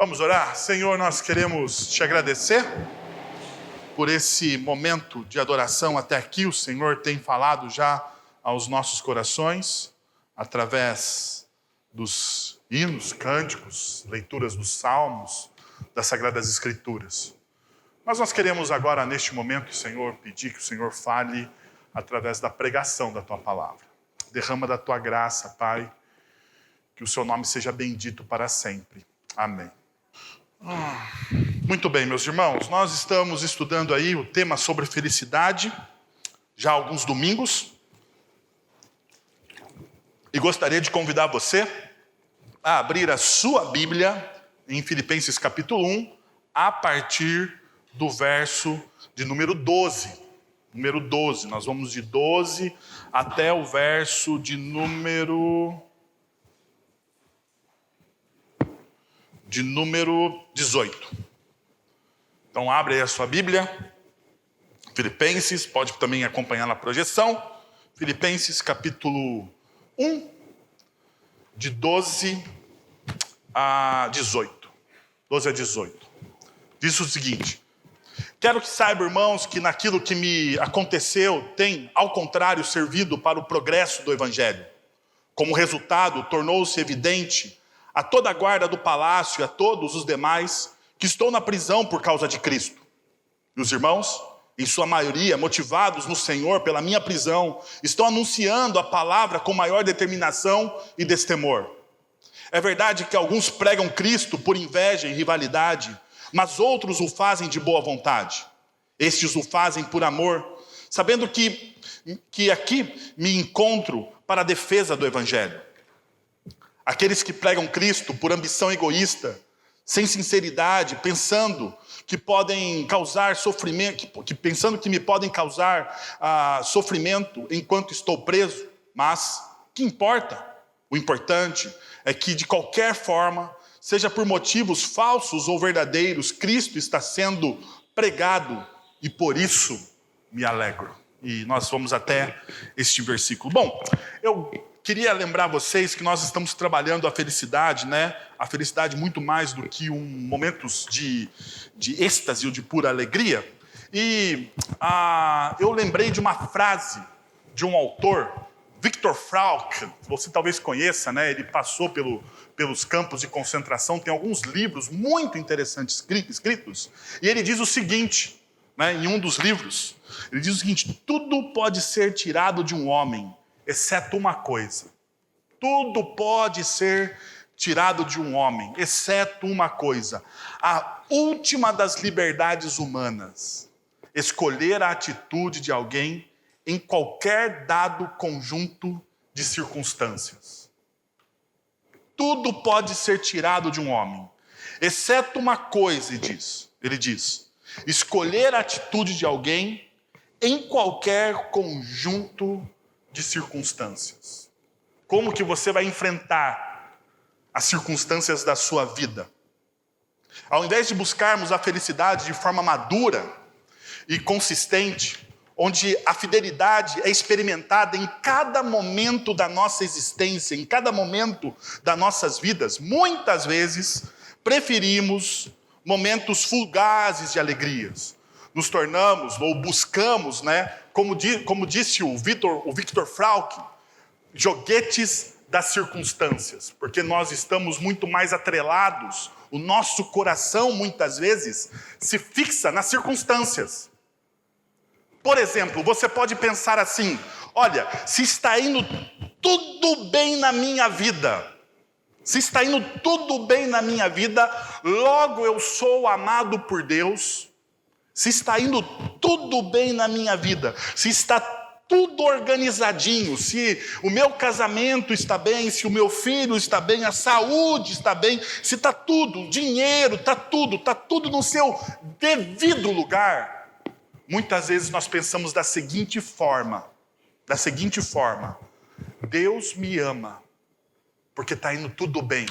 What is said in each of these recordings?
Vamos orar? Senhor, nós queremos te agradecer por esse momento de adoração até aqui. O Senhor tem falado já aos nossos corações, através dos hinos, cânticos, leituras dos salmos, das Sagradas Escrituras. Mas nós queremos agora, neste momento, Senhor, pedir que o Senhor fale através da pregação da Tua Palavra. Derrama da Tua graça, Pai, que o Seu nome seja bendito para sempre. Amém. Muito bem, meus irmãos, nós estamos estudando aí o tema sobre felicidade, já há alguns domingos, e gostaria de convidar você a abrir a sua Bíblia em Filipenses capítulo 1, a partir do verso de número 12. Número 12, nós vamos de 12 até o verso de número 18. Então abre aí a sua Bíblia, Filipenses, pode também acompanhar na projeção, Filipenses capítulo 1, de 12 a 18. 12 a 18. Diz o seguinte: quero que saiba, irmãos, que naquilo que me aconteceu tem, ao contrário, servido para o progresso do Evangelho. Como resultado, tornou-se evidente a toda a guarda do palácio e a todos os demais que estou na prisão por causa de Cristo. E os irmãos, em sua maioria, motivados no Senhor pela minha prisão, estão anunciando a palavra com maior determinação e destemor. É verdade que alguns pregam Cristo por inveja e rivalidade, mas outros o fazem de boa vontade. Estes o fazem por amor, sabendo que aqui me encontro para a defesa do Evangelho. Aqueles que pregam Cristo por ambição egoísta, sem sinceridade, pensando que podem causar sofrimento, pensando que me podem causar sofrimento enquanto estou preso, mas que importa? O importante é que, de qualquer forma, seja por motivos falsos ou verdadeiros, Cristo está sendo pregado e por isso me alegro. E nós vamos até este versículo. Bom, eu queria lembrar vocês que nós estamos trabalhando a felicidade, né? A felicidade muito mais do que momentos de êxtase ou de pura alegria. E eu lembrei de uma frase de um autor, Viktor Frankl, você talvez conheça, né? Ele passou pelos campos de concentração, tem alguns livros muito interessantes escritos, e ele diz o seguinte, né, em um dos livros, ele diz o seguinte: tudo pode ser tirado de um homem, exceto uma coisa. Tudo pode ser tirado de um homem, exceto uma coisa. A última das liberdades humanas: escolher a atitude de alguém em qualquer dado conjunto de circunstâncias. Tudo pode ser tirado de um homem, exceto uma coisa, ele diz: escolher a atitude de alguém em qualquer conjunto de circunstâncias. Como que você vai enfrentar as circunstâncias da sua vida? Ao invés de buscarmos a felicidade de forma madura e consistente, onde a fidelidade é experimentada em cada momento da nossa existência, em cada momento das nossas vidas, muitas vezes preferimos momentos fugazes de alegrias. Nos tornamos ou buscamos, né, como disse o Viktor Frankl, joguetes das circunstâncias, porque nós estamos muito mais atrelados, o nosso coração muitas vezes se fixa nas circunstâncias. Por exemplo, você pode pensar assim: olha, se está indo tudo bem na minha vida, se está indo tudo bem na minha vida, logo eu sou amado por Deus. Se está indo tudo bem na minha vida, se está tudo organizadinho, se o meu casamento está bem, se o meu filho está bem, a saúde está bem, se está tudo, o dinheiro, está tudo no seu devido lugar. Muitas vezes nós pensamos da seguinte forma: Deus me ama, porque está indo tudo bem.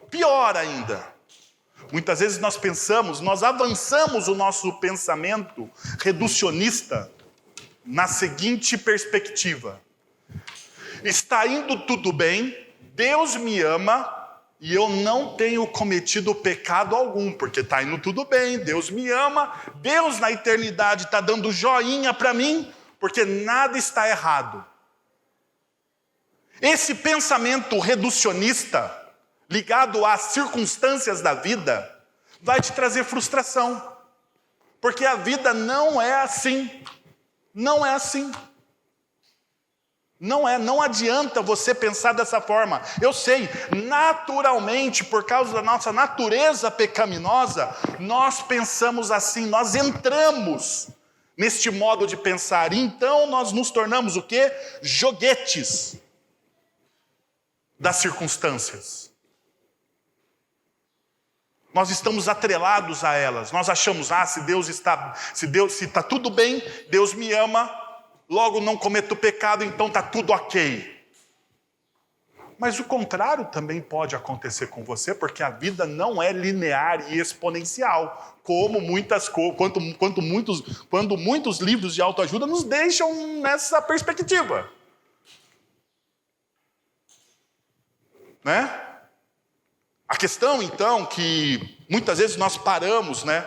Pior ainda, muitas vezes nós avançamos o nosso pensamento reducionista na seguinte perspectiva: está indo tudo bem, Deus me ama, e eu não tenho cometido pecado algum, porque está indo tudo bem, Deus me ama, Deus na eternidade está dando joinha para mim, porque nada está errado. Esse pensamento reducionista, ligado às circunstâncias da vida, vai te trazer frustração. Porque a vida não é assim. Não é assim. Não adianta você pensar dessa forma. Eu sei, naturalmente, por causa da nossa natureza pecaminosa, nós pensamos assim, nós entramos neste modo de pensar. Então nós nos tornamos o quê? Joguetes das circunstâncias. Nós estamos atrelados a elas. Nós achamos, se está tudo bem, Deus me ama, logo não cometo pecado, então está tudo ok. Mas o contrário também pode acontecer com você, porque a vida não é linear e exponencial, como quando muitos livros de autoajuda nos deixam nessa perspectiva. Né? A questão, então, que muitas vezes nós paramos, né?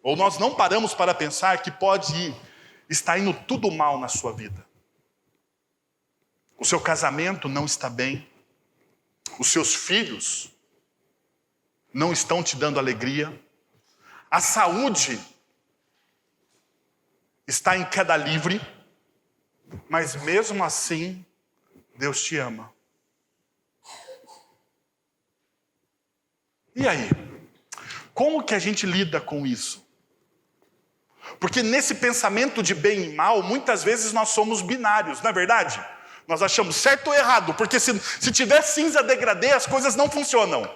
Ou nós não paramos para pensar que pode estar indo tudo mal na sua vida. O seu casamento não está bem. Os seus filhos não estão te dando alegria. A saúde está em queda livre. Mas mesmo assim, Deus te ama. E aí? Como que a gente lida com isso? Porque nesse pensamento de bem e mal, muitas vezes nós somos binários, não é verdade? Nós achamos certo ou errado, porque se tiver cinza degradê, as coisas não funcionam.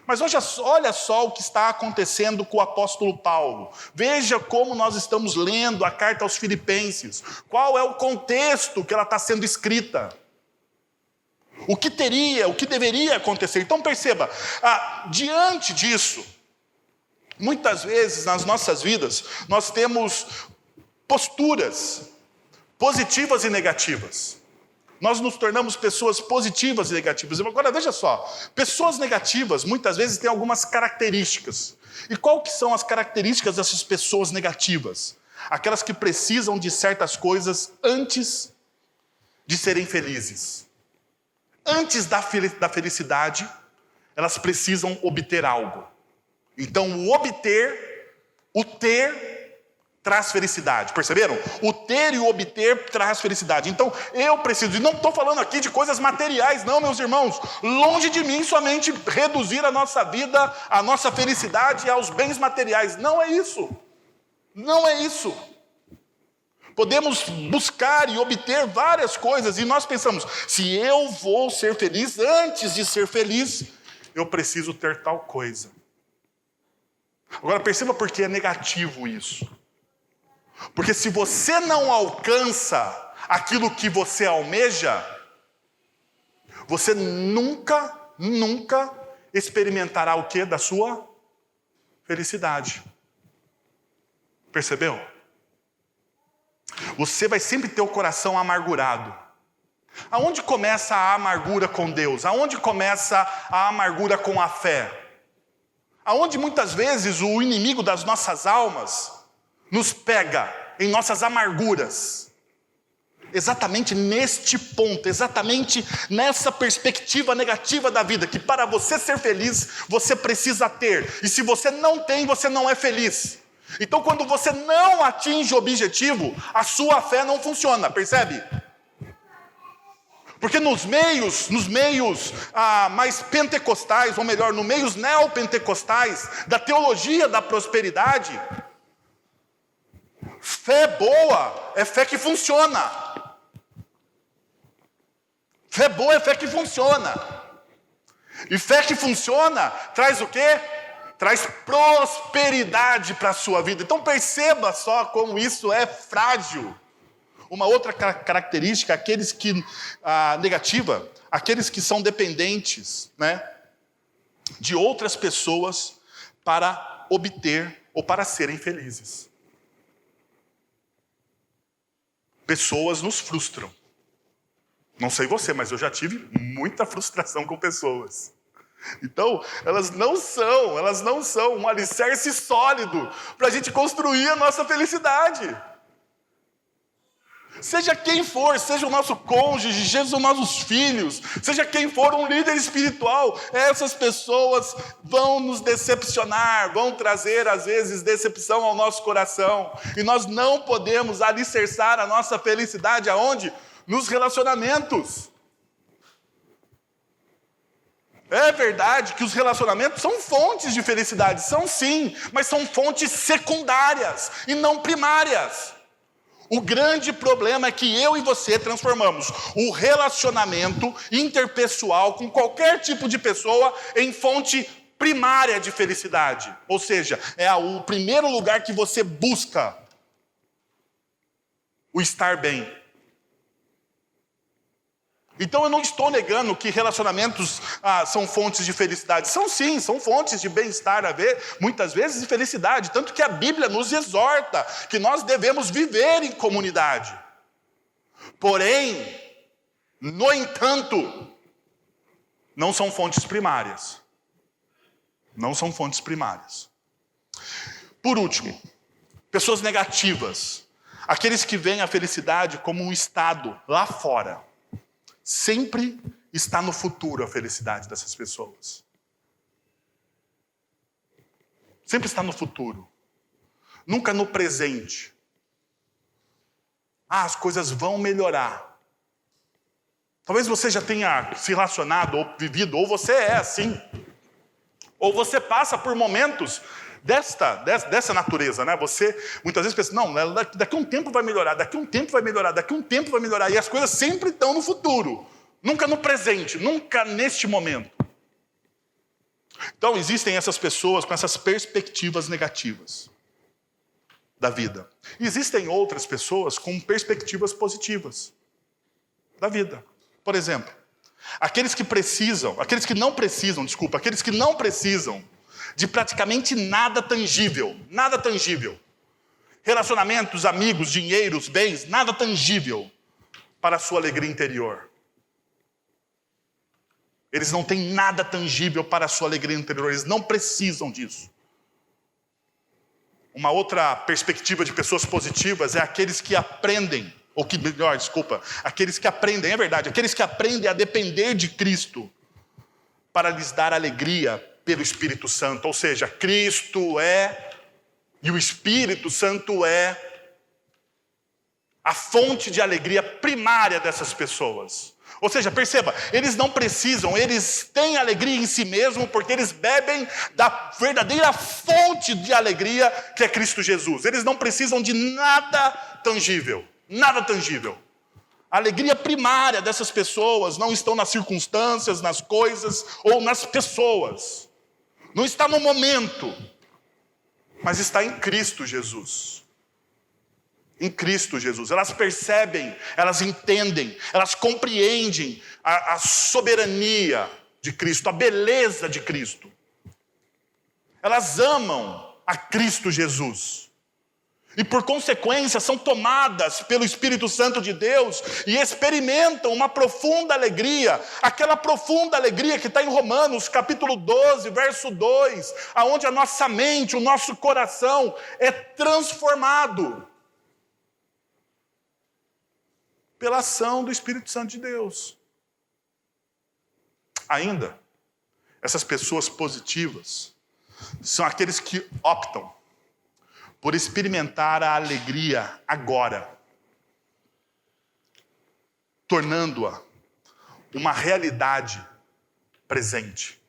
Mas olha só o que está acontecendo com o apóstolo Paulo. Veja como nós estamos lendo a carta aos Filipenses. Qual é o contexto que ela está sendo escrita? O que deveria acontecer? Então perceba, diante disso, muitas vezes nas nossas vidas, nós temos posturas positivas e negativas. Nós nos tornamos pessoas positivas e negativas. Agora veja só, pessoas negativas muitas vezes têm algumas características. E qual que são as características dessas pessoas negativas? Aquelas que precisam de certas coisas antes de serem felizes. Antes da felicidade, elas precisam obter algo. Então, o ter traz felicidade. Perceberam? O ter e o obter traz felicidade. Então, eu preciso, e não estou falando aqui de coisas materiais, não, meus irmãos. Longe de mim somente reduzir a nossa vida, a nossa felicidade aos bens materiais. Não é isso. Não é isso. Podemos buscar e obter várias coisas, e nós pensamos, se eu vou ser feliz, antes de ser feliz, eu preciso ter tal coisa. Agora perceba por que é negativo isso. Porque se você não alcança aquilo que você almeja, você nunca experimentará o que da sua felicidade. Percebeu? Você vai sempre ter o coração amargurado. Aonde começa a amargura com Deus? Aonde começa a amargura com a fé? Aonde muitas vezes o inimigo das nossas almas nos pega em nossas amarguras. Exatamente neste ponto, exatamente nessa perspectiva negativa da vida, que para você ser feliz, você precisa ter. E se você não tem, você não é feliz. Então, quando você não atinge o objetivo, a sua fé não funciona, percebe? Porque nos meios mais pentecostais, ou melhor, nos meios neopentecostais, da teologia da prosperidade, fé boa é fé que funciona. Fé boa é fé que funciona. E fé que funciona traz o quê? Traz prosperidade para a sua vida. Então perceba só como isso é frágil. Uma outra característica, negativa, aqueles que são dependentes, né, de outras pessoas para obter ou para serem felizes. Pessoas nos frustram. Não sei você, mas eu já tive muita frustração com pessoas. Então, elas não são um alicerce sólido para a gente construir a nossa felicidade. Seja quem for, seja o nosso cônjuge, seja os nossos filhos, seja quem for um líder espiritual, essas pessoas vão nos decepcionar, vão trazer às vezes decepção ao nosso coração. E nós não podemos alicerçar a nossa felicidade aonde? Nos relacionamentos. É verdade que os relacionamentos são fontes de felicidade, são sim, mas são fontes secundárias e não primárias. O grande problema é que eu e você transformamos o relacionamento interpessoal com qualquer tipo de pessoa em fonte primária de felicidade. Ou seja, é o primeiro lugar que você busca o estar bem. Então eu não estou negando que relacionamentos são fontes de felicidade. São sim, são fontes de bem-estar, muitas vezes de felicidade. Tanto que a Bíblia nos exorta que nós devemos viver em comunidade. Porém, no entanto, não são fontes primárias. Não são fontes primárias. Por último, pessoas negativas. Aqueles que veem a felicidade como um estado lá fora. Sempre está no futuro a felicidade dessas pessoas. Sempre está no futuro. Nunca no presente. As coisas vão melhorar. Talvez você já tenha se relacionado ou vivido, ou você é assim. Ou você passa por momentos dessa natureza, né? Você muitas vezes pensa, não, daqui a um tempo vai melhorar, daqui a um tempo vai melhorar, daqui a um tempo vai melhorar. E as coisas sempre estão no futuro, nunca no presente, nunca neste momento. Então existem essas pessoas com essas perspectivas negativas da vida. E existem outras pessoas com perspectivas positivas da vida. Por exemplo, aqueles que não precisam de praticamente nada tangível. Relacionamentos, amigos, dinheiros, bens, nada tangível para a sua alegria interior. Eles não têm nada tangível para a sua alegria interior, eles não precisam disso. Uma outra perspectiva de pessoas positivas é aqueles que aprendem, aqueles que aprendem a depender de Cristo para lhes dar alegria pelo Espírito Santo. Ou seja, Cristo e o Espírito Santo é a fonte de alegria primária dessas pessoas. Ou seja, perceba, eles não precisam, eles têm alegria em si mesmos porque eles bebem da verdadeira fonte de alegria que é Cristo Jesus. Eles não precisam de nada tangível. A alegria primária dessas pessoas não estão nas circunstâncias, nas coisas ou nas pessoas. Não está no momento, mas está em Cristo Jesus. Em Cristo Jesus. Elas percebem, elas entendem, elas compreendem a soberania de Cristo, a beleza de Cristo. Elas amam a Cristo Jesus. E por consequência são tomadas pelo Espírito Santo de Deus e experimentam uma profunda alegria, aquela profunda alegria que está em Romanos capítulo 12, verso 2, aonde a nossa mente, o nosso coração é transformado pela ação do Espírito Santo de Deus. Ainda, essas pessoas positivas são aqueles que optam por experimentar a alegria agora, tornando-a uma realidade presente.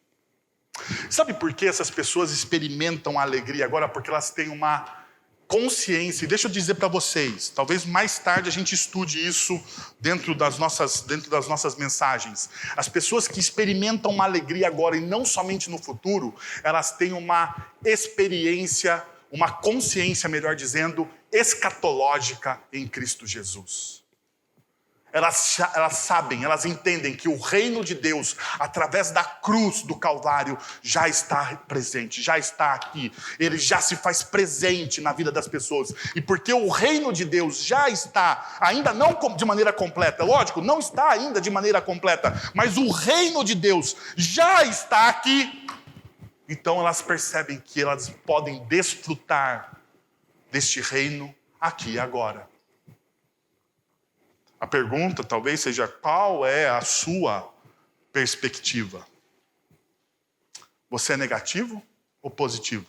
Sabe por que essas pessoas experimentam a alegria agora? Porque elas têm uma consciência, e deixa eu dizer para vocês, talvez mais tarde a gente estude isso dentro das nossas mensagens. As pessoas que experimentam uma alegria agora e não somente no futuro, elas têm uma experiência, uma consciência, melhor dizendo, escatológica em Cristo Jesus. Elas sabem, elas entendem que o reino de Deus, através da cruz do Calvário, já está presente, já está aqui. Ele já se faz presente na vida das pessoas. E porque o reino de Deus já está, ainda não de maneira completa, lógico, não está ainda de maneira completa, mas o reino de Deus já está aqui. Então elas percebem que elas podem desfrutar deste reino aqui e agora. A pergunta talvez seja: qual é a sua perspectiva? Você é negativo ou positivo?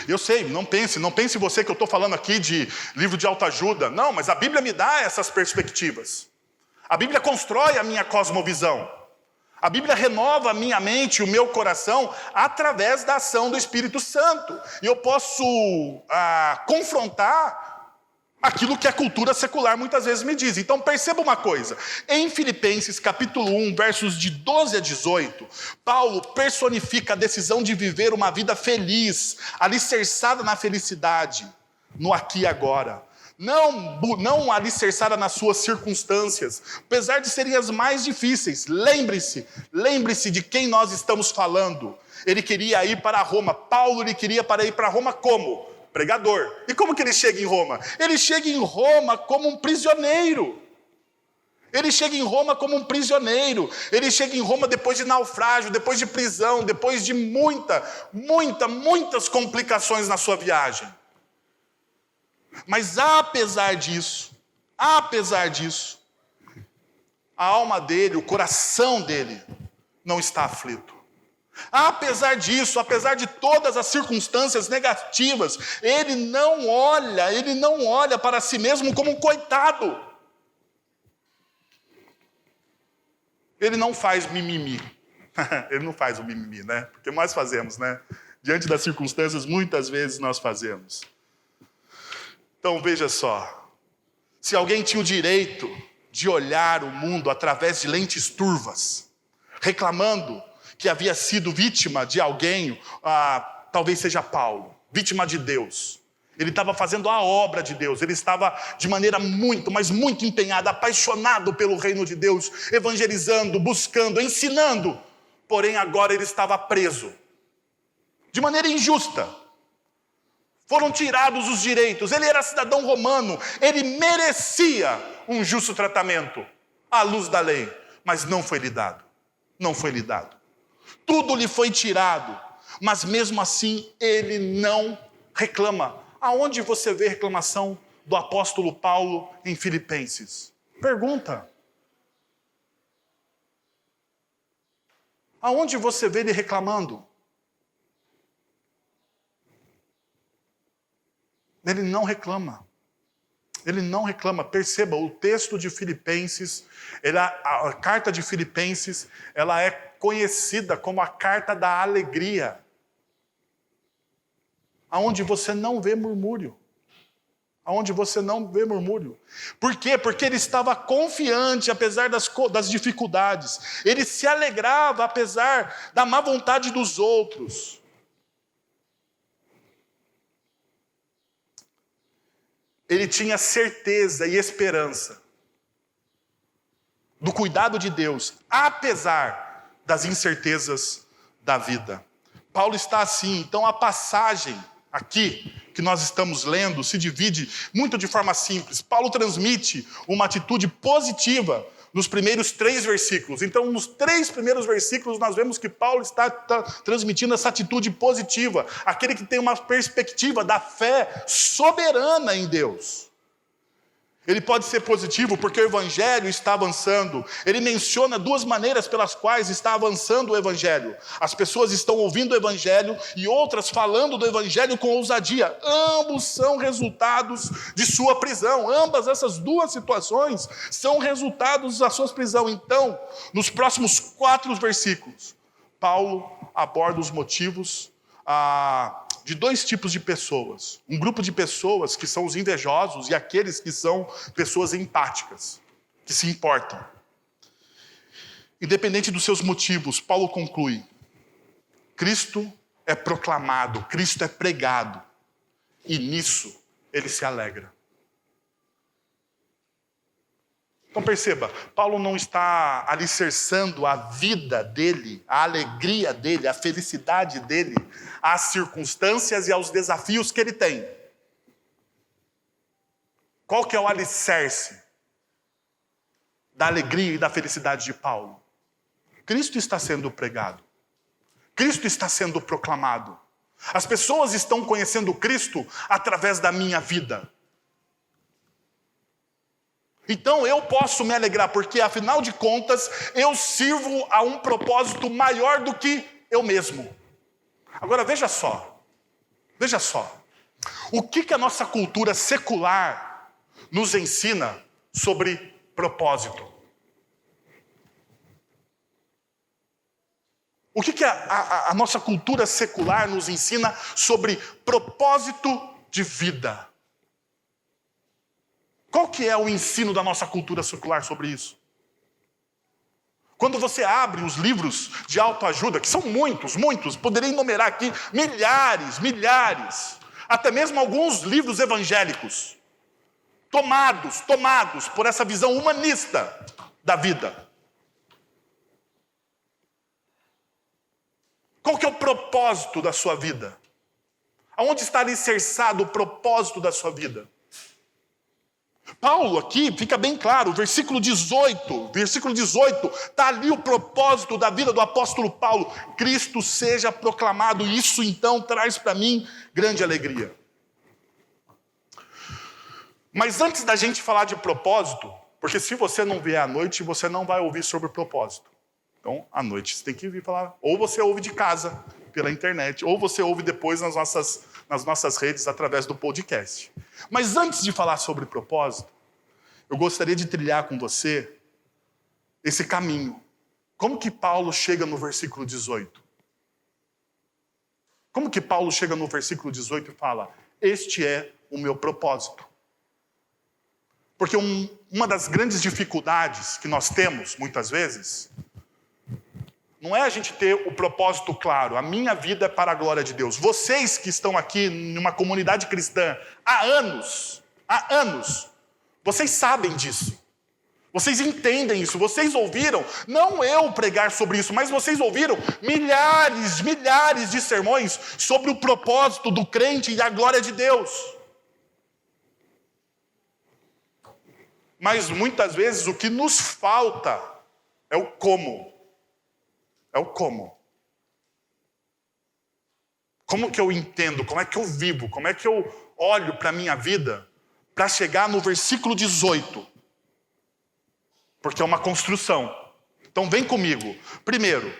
Eu sei, não pense você que eu estou falando aqui de livro de autoajuda. Não, mas a Bíblia me dá essas perspectivas. A Bíblia constrói a minha cosmovisão. A Bíblia renova a minha mente e o meu coração através da ação do Espírito Santo. E eu posso confrontar aquilo que a cultura secular muitas vezes me diz. Então perceba uma coisa. Em Filipenses capítulo 1, versos de 12 a 18, Paulo personifica a decisão de viver uma vida feliz, alicerçada na felicidade, no aqui e agora. Não alicerçada nas suas circunstâncias, apesar de serem as mais difíceis. Lembre-se de quem nós estamos falando. Ele queria ir para Roma. Paulo ele queria ir para Roma como? Pregador. E como que ele chega em Roma? Ele chega em Roma como um prisioneiro. Ele chega em Roma como um prisioneiro. Ele chega em Roma depois de naufrágio, depois de prisão, depois de muitas complicações na sua viagem. Mas apesar disso, a alma dele, o coração dele não está aflito. Apesar disso, apesar de todas as circunstâncias negativas, ele não olha para si mesmo como um coitado. Ele não faz mimimi. Ele não faz o mimimi, né? Porque nós fazemos, né? Diante das circunstâncias, muitas vezes nós fazemos. Então veja só, se alguém tinha o direito de olhar o mundo através de lentes turvas, reclamando que havia sido vítima de alguém, talvez seja Paulo, vítima de Deus. Ele estava fazendo a obra de Deus, ele estava de maneira muito empenhada, apaixonado pelo reino de Deus, evangelizando, buscando, ensinando. Porém agora ele estava preso, de maneira injusta. Foram tirados os direitos, ele era cidadão romano, ele merecia um justo tratamento à luz da lei, mas não foi lhe dado, Tudo lhe foi tirado, mas mesmo assim ele não reclama. Aonde você vê reclamação do apóstolo Paulo em Filipenses? Pergunta. Aonde você vê ele reclamando? Ele não reclama. Perceba, o texto de Filipenses, a carta de Filipenses, ela é conhecida como a carta da alegria. Aonde você não vê murmúrio. Por quê? Porque ele estava confiante, apesar das dificuldades. Ele se alegrava, apesar da má vontade dos outros. Ele tinha certeza e esperança do cuidado de Deus, apesar das incertezas da vida. Paulo está assim. Então a passagem aqui que nós estamos lendo se divide muito de forma simples. Paulo transmite uma atitude positiva nos primeiros 3 versículos. Então, nos 3 primeiros versículos, nós vemos que Paulo está transmitindo essa atitude positiva, aquele que tem uma perspectiva da fé soberana em Deus. Ele pode ser positivo porque o Evangelho está avançando. Ele menciona 2 maneiras pelas quais está avançando o Evangelho. As pessoas estão ouvindo o Evangelho e outras falando do Evangelho com ousadia. Ambos são resultados de sua prisão. Ambas essas 2 situações são resultados da sua prisão. Então, nos próximos 4 versículos, Paulo aborda os motivos de 2 tipos de pessoas. Um grupo de pessoas que são os invejosos e aqueles que são pessoas empáticas, que se importam. Independente dos seus motivos, Paulo conclui: Cristo é proclamado, Cristo é pregado, e nisso ele se alegra. Então perceba, Paulo não está alicerçando a vida dele, a alegria dele, a felicidade dele, às circunstâncias e aos desafios que ele tem. Qual que é o alicerce da alegria e da felicidade de Paulo? Cristo está sendo pregado. Cristo está sendo proclamado. As pessoas estão conhecendo Cristo através da minha vida. Então eu posso me alegrar, porque afinal de contas eu sirvo a um propósito maior do que eu mesmo. Agora veja só. O que a nossa cultura secular nos ensina sobre propósito? O que a nossa cultura secular nos ensina sobre propósito de vida? Qual que é o ensino da nossa cultura secular sobre isso? Quando você abre os livros de autoajuda, que são muitos, poderia enumerar aqui milhares, até mesmo alguns livros evangélicos, tomados por essa visão humanista da vida. Qual que é o propósito da sua vida? Aonde está alicerçado o propósito da sua vida? Paulo aqui, fica bem claro, versículo 18, está ali o propósito da vida do apóstolo Paulo. Cristo seja proclamado, e isso então traz para mim grande alegria. Mas antes da gente falar de propósito, porque se você não vier à noite, você não vai ouvir sobre propósito. Então, à noite você tem que vir falar, ou você ouve de casa, pela internet, ou você ouve depois nas nossas redes, através do podcast. Mas antes de falar sobre propósito, eu gostaria de trilhar com você esse caminho. Como que Paulo chega no versículo 18? Como que Paulo chega no versículo 18 e fala, este é o meu propósito? Porque uma das grandes dificuldades que nós temos, muitas vezes, não é a gente ter o propósito claro. A minha vida é para a glória de Deus. Vocês que estão aqui numa comunidade cristã há anos, vocês sabem disso. Vocês entendem isso. Vocês ouviram, não eu pregar sobre isso, mas vocês ouviram milhares de sermões sobre o propósito do crente e a glória de Deus. Mas muitas vezes o que nos falta é o como. Como que eu entendo? Como é que eu vivo? Como é que eu olho para a minha vida para chegar no versículo 18? Porque é uma construção. Então vem comigo. Primeiro,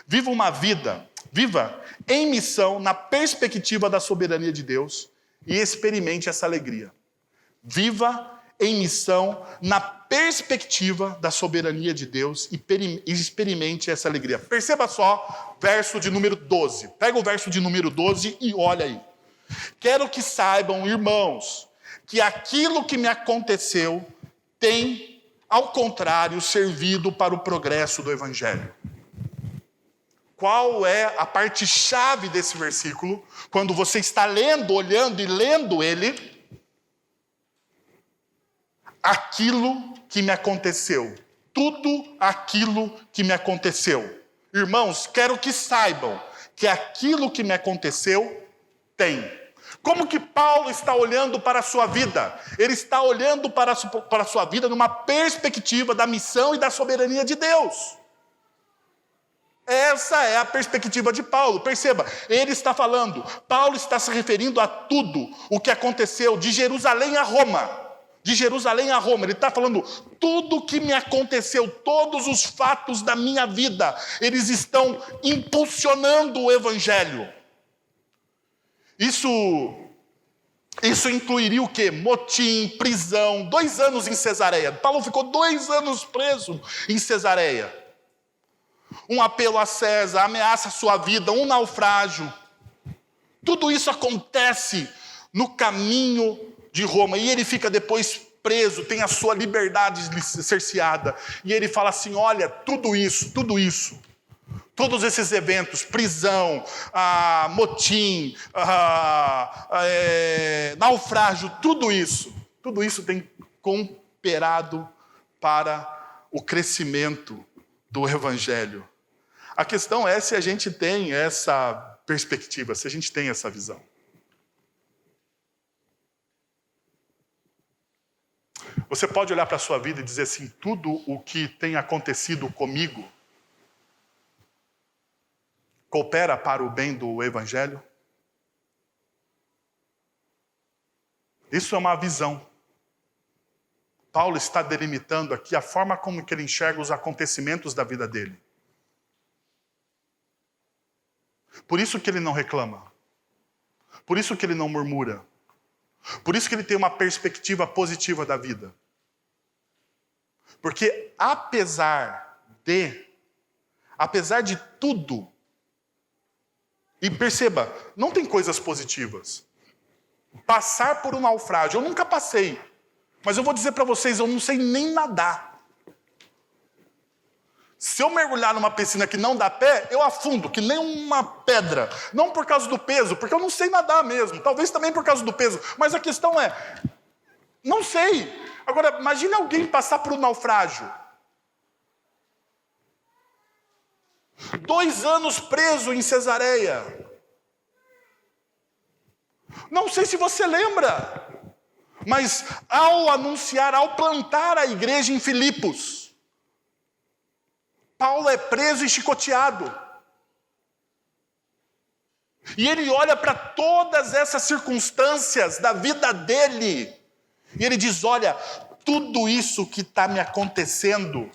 viva em missão na perspectiva da soberania de Deus e experimente essa alegria. Viva em missão na perspectiva da soberania de Deus e experimente essa alegria. Perceba só, verso de número 12. Pega o verso de número 12 e olha aí. Quero que saibam, irmãos, que aquilo que me aconteceu tem, ao contrário, servido para o progresso do Evangelho. Qual é a parte chave desse versículo? Quando você está lendo, olhando e lendo ele, aquilo que me aconteceu. Tudo aquilo que me aconteceu. Irmãos, quero que saibam que aquilo que me aconteceu tem. Como que Paulo está olhando para a sua vida? Ele está olhando para a sua vida numa perspectiva da missão e da soberania de Deus. Essa é a perspectiva de Paulo. Perceba, ele está falando, Paulo está se referindo a tudo o que aconteceu de Jerusalém a Roma. Ele está falando, tudo que me aconteceu, todos os fatos da minha vida, eles estão impulsionando o Evangelho. Isso incluiria o quê? Motim, prisão, 2 anos em Cesareia. Paulo ficou 2 anos preso em Cesareia. Um apelo a César, ameaça a sua vida, um naufrágio. Tudo isso acontece no caminho de Roma, e ele fica depois preso, tem a sua liberdade cerceada, e ele fala assim, olha, tudo isso, todos esses eventos, prisão, motim, naufrágio, tudo isso tem cooperado para o crescimento do Evangelho. A questão é se a gente tem essa perspectiva, se a gente tem essa visão. Você pode olhar para a sua vida e dizer assim, tudo o que tem acontecido comigo coopera para o bem do Evangelho? Isso é uma visão. Paulo está delimitando aqui a forma como que ele enxerga os acontecimentos da vida dele. Por isso que ele não reclama. Por isso que ele não murmura. Por isso que ele tem uma perspectiva positiva da vida. Porque apesar de tudo, e perceba, não tem coisas positivas. Passar por um naufrágio, eu nunca passei. Mas eu vou dizer para vocês, eu não sei nem nadar. Se eu mergulhar numa piscina que não dá pé, eu afundo, que nem uma pedra. Não por causa do peso, porque eu não sei nadar mesmo. Talvez também por causa do peso. Mas a questão é, não sei. Agora, imagine alguém passar por um naufrágio. 2 anos preso em Cesareia. Não sei se você lembra, mas ao plantar a igreja em Filipos, Paulo é preso e chicoteado. E ele olha para todas essas circunstâncias da vida dele, e ele diz, olha, tudo isso que está me acontecendo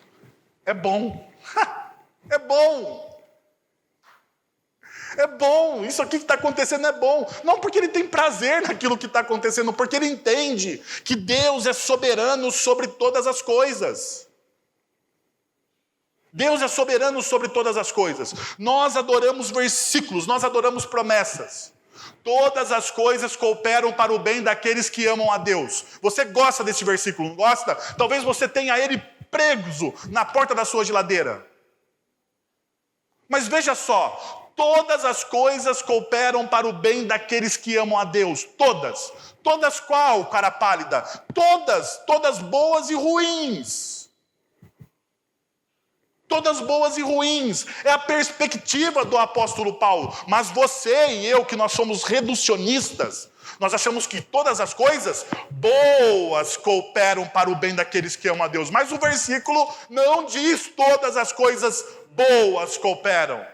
é bom. É bom. É bom, isso aqui que está acontecendo é bom. Não porque ele tem prazer naquilo que está acontecendo, porque ele entende que Deus é soberano sobre todas as coisas. Deus é soberano sobre todas as coisas. Nós adoramos versículos, nós adoramos promessas. Todas as coisas cooperam para o bem daqueles que amam a Deus. Você gosta desse versículo, não gosta? Talvez você tenha ele preso na porta da sua geladeira. Mas veja só, todas as coisas cooperam para o bem daqueles que amam a Deus. Todas. Todas qual, cara pálida? Todas boas e ruins. Todas boas e ruins. É a perspectiva do apóstolo Paulo. Mas você e eu, que nós somos reducionistas, nós achamos que todas as coisas boas cooperam para o bem daqueles que amam a Deus. Mas o versículo não diz todas as coisas boas cooperam.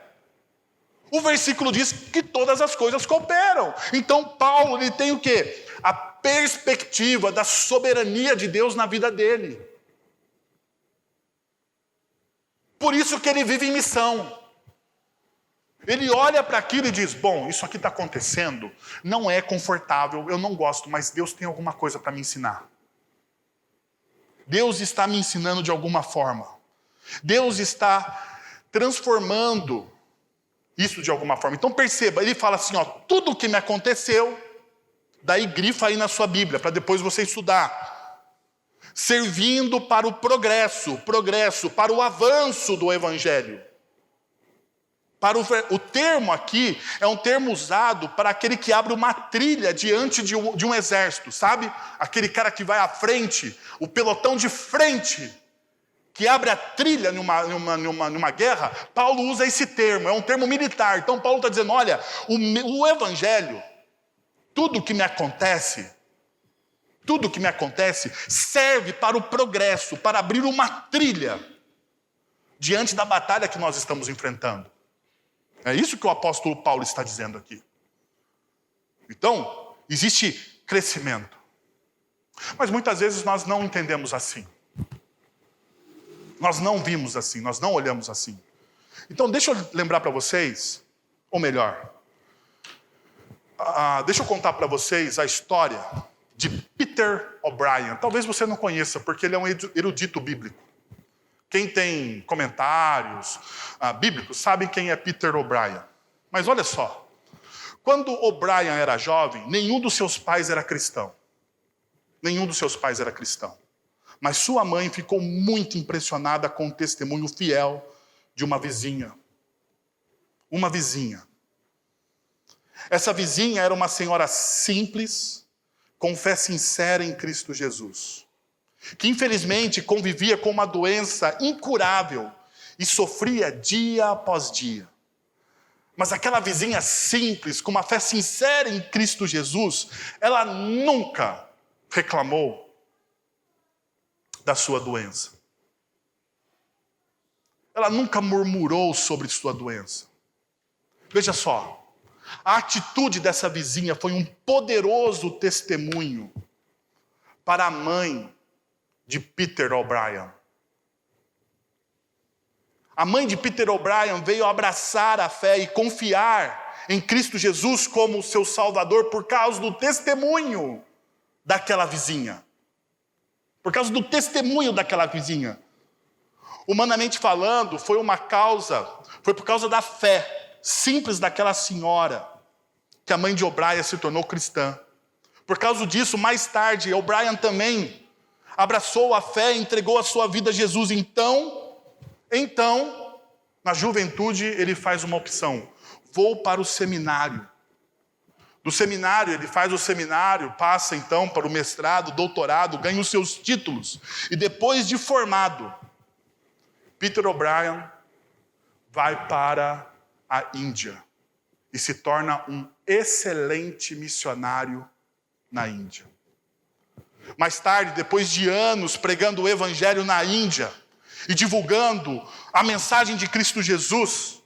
O versículo diz que todas as coisas cooperam. Então Paulo, ele tem o quê? A perspectiva da soberania de Deus na vida dele. Por isso que ele vive em missão. Ele olha para aquilo e diz, bom, isso aqui está acontecendo, não é confortável, eu não gosto, mas Deus tem alguma coisa para me ensinar. Deus está me ensinando de alguma forma. Deus está transformando isso de alguma forma. Então perceba, ele fala assim, ó, tudo o que me aconteceu, daí grifa aí na sua Bíblia, para depois você estudar. Servindo para o progresso, para o avanço do Evangelho. O termo aqui é um termo usado para aquele que abre uma trilha diante de um exército, sabe? Aquele cara que vai à frente, o pelotão de frente, que abre a trilha numa guerra. Paulo usa esse termo, é um termo militar. Então Paulo está dizendo, olha, o Evangelho, tudo que me acontece serve para o progresso, para abrir uma trilha diante da batalha que nós estamos enfrentando. É isso que o apóstolo Paulo está dizendo aqui. Então, existe crescimento. Mas muitas vezes nós não entendemos assim. Nós não vimos assim, nós não olhamos assim. Então, deixa eu lembrar para vocês, ou melhor, deixa eu contar para vocês a história de Peter O'Brien. Talvez você não conheça, porque ele é um erudito bíblico. Quem tem comentários bíblicos sabe quem é Peter O'Brien. Mas olha só, quando O'Brien era jovem, nenhum dos seus pais era cristão. Nenhum dos seus pais era cristão. Mas sua mãe ficou muito impressionada com o testemunho fiel de uma vizinha. Uma vizinha. Essa vizinha era uma senhora simples, com fé sincera em Cristo Jesus. que infelizmente convivia com uma doença incurável e sofria dia após dia. Mas aquela vizinha simples, com uma fé sincera em Cristo Jesus, ela nunca reclamou da sua doença. Ela nunca murmurou sobre sua doença. Veja só, a atitude dessa vizinha foi um poderoso testemunho para a mãe de Peter O'Brien. A mãe de Peter O'Brien veio abraçar a fé e confiar em Cristo Jesus como seu Salvador por causa do testemunho daquela vizinha. Por causa do testemunho daquela vizinha. Humanamente falando, foi por causa da fé simples daquela senhora que a mãe de O'Brien se tornou cristã. Por causa disso, mais tarde, O'Brien também abraçou a fé e entregou a sua vida a Jesus. Então, na juventude, ele faz uma opção. Vou para o seminário. Do seminário, ele faz o seminário, passa então para o mestrado, doutorado, ganha os seus títulos. E depois de formado, Peter O'Brien vai para a Índia e se torna um excelente missionário na Índia. Mais tarde, depois de anos pregando o evangelho na Índia e divulgando a mensagem de Cristo Jesus,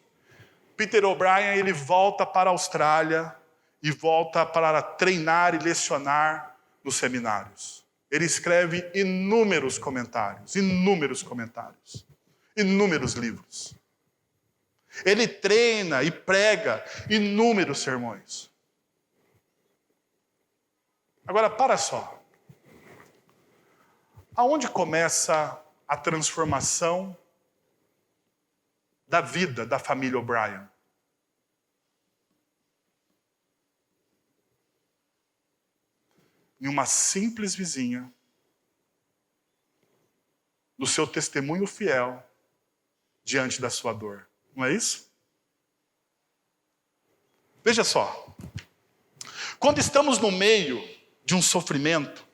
Peter O'Brien ele volta para a Austrália e volta para treinar e lecionar nos seminários. Ele escreve inúmeros comentários, inúmeros livros. Ele treina e prega inúmeros sermões. Agora, para só. Aonde começa a transformação da vida da família O'Brien? Em uma simples vizinha, no seu testemunho fiel diante da sua dor. Não é isso? Veja só. Quando estamos no meio de um sofrimento,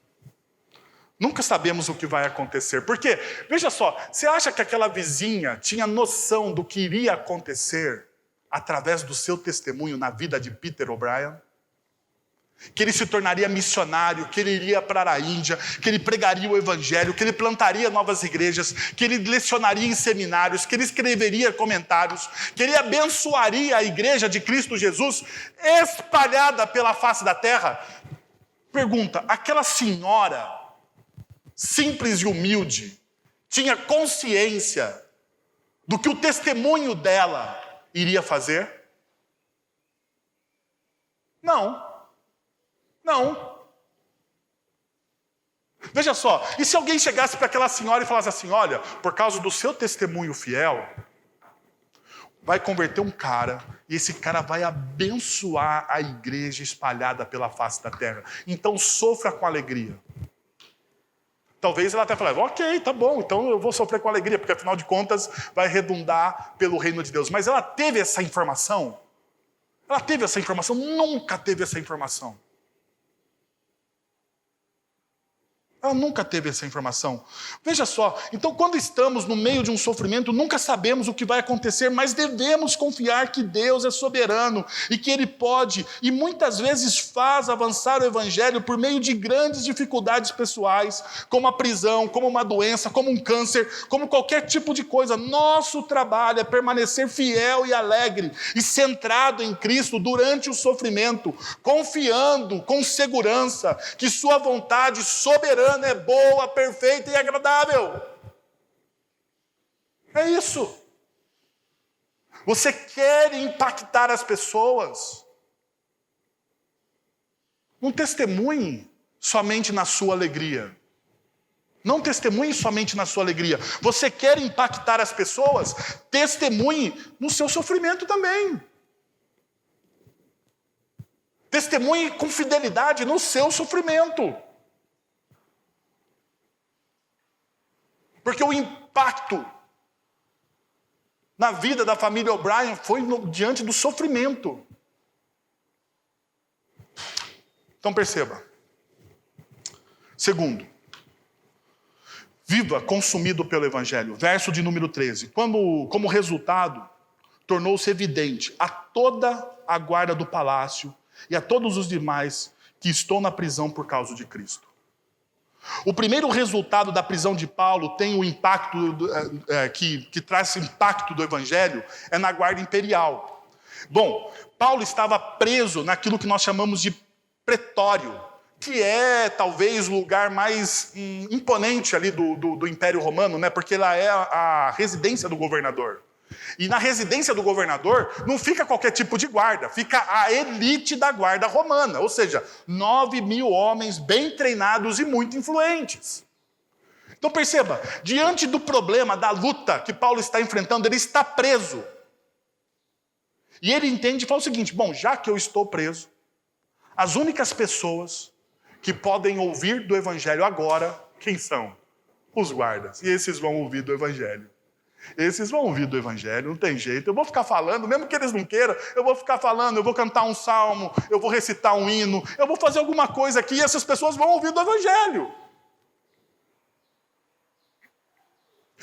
nunca sabemos o que vai acontecer. Por quê? Veja só, você acha que aquela vizinha tinha noção do que iria acontecer através do seu testemunho na vida de Peter O'Brien? Que ele se tornaria missionário, que ele iria para a Índia, que ele pregaria o evangelho, que ele plantaria novas igrejas, que ele lecionaria em seminários, que ele escreveria comentários, que ele abençoaria a igreja de Cristo Jesus espalhada pela face da terra? Pergunta, aquela senhora simples e humilde tinha consciência do que o testemunho dela iria fazer? Não. Veja só, e se alguém chegasse para aquela senhora e falasse assim, olha, por causa do seu testemunho fiel, vai converter um cara, e esse cara vai abençoar a igreja espalhada pela face da terra. Então sofra com alegria. Talvez ela até falasse, ok, tá bom, então eu vou sofrer com alegria, porque afinal de contas vai redundar pelo reino de Deus. Mas ela teve essa informação? Ela teve essa informação? Nunca teve essa informação. Ela nunca teve essa informação. Veja só, então quando estamos no meio de um sofrimento, nunca sabemos o que vai acontecer, mas devemos confiar que Deus é soberano e que Ele pode e muitas vezes faz avançar o Evangelho por meio de grandes dificuldades pessoais, como a prisão, como uma doença, como um câncer, como qualquer tipo de coisa. Nosso trabalho é permanecer fiel e alegre e centrado em Cristo durante o sofrimento, confiando com segurança que Sua vontade soberana é boa, perfeita e agradável. É isso. Você quer impactar as pessoas. Não testemunhe somente na sua alegria. Não testemunhe somente na sua alegria. Você quer impactar as pessoas? Testemunhe no seu sofrimento também. Testemunhe com fidelidade no seu sofrimento. Porque o impacto na vida da família O'Brien foi diante do sofrimento. Então perceba. Segundo, Viva consumido pelo Evangelho. Verso de número 13. Como resultado, tornou-se evidente a toda a guarda do palácio e a todos os demais que estão na prisão por causa de Cristo. O primeiro resultado da prisão de Paulo tem o impacto, que traz impacto do Evangelho, é na guarda imperial. Bom, Paulo estava preso naquilo que nós chamamos de pretório, que é talvez o lugar mais imponente ali do Império Romano, né? Porque lá é a residência do governador. E na residência do governador não fica qualquer tipo de guarda, fica a elite da guarda romana, ou seja, 9.000 homens bem treinados e muito influentes. Então perceba, diante do problema, da luta que Paulo está enfrentando, ele está preso. E ele entende e fala o seguinte: bom, já que eu estou preso, as únicas pessoas que podem ouvir do Evangelho agora, quem são? Os guardas. E esses vão ouvir do Evangelho. Esses vão ouvir do Evangelho, não tem jeito. Eu vou ficar falando, mesmo que eles não queiram, eu vou ficar falando, eu vou cantar um salmo, eu vou recitar um hino, eu vou fazer alguma coisa aqui e essas pessoas vão ouvir do Evangelho.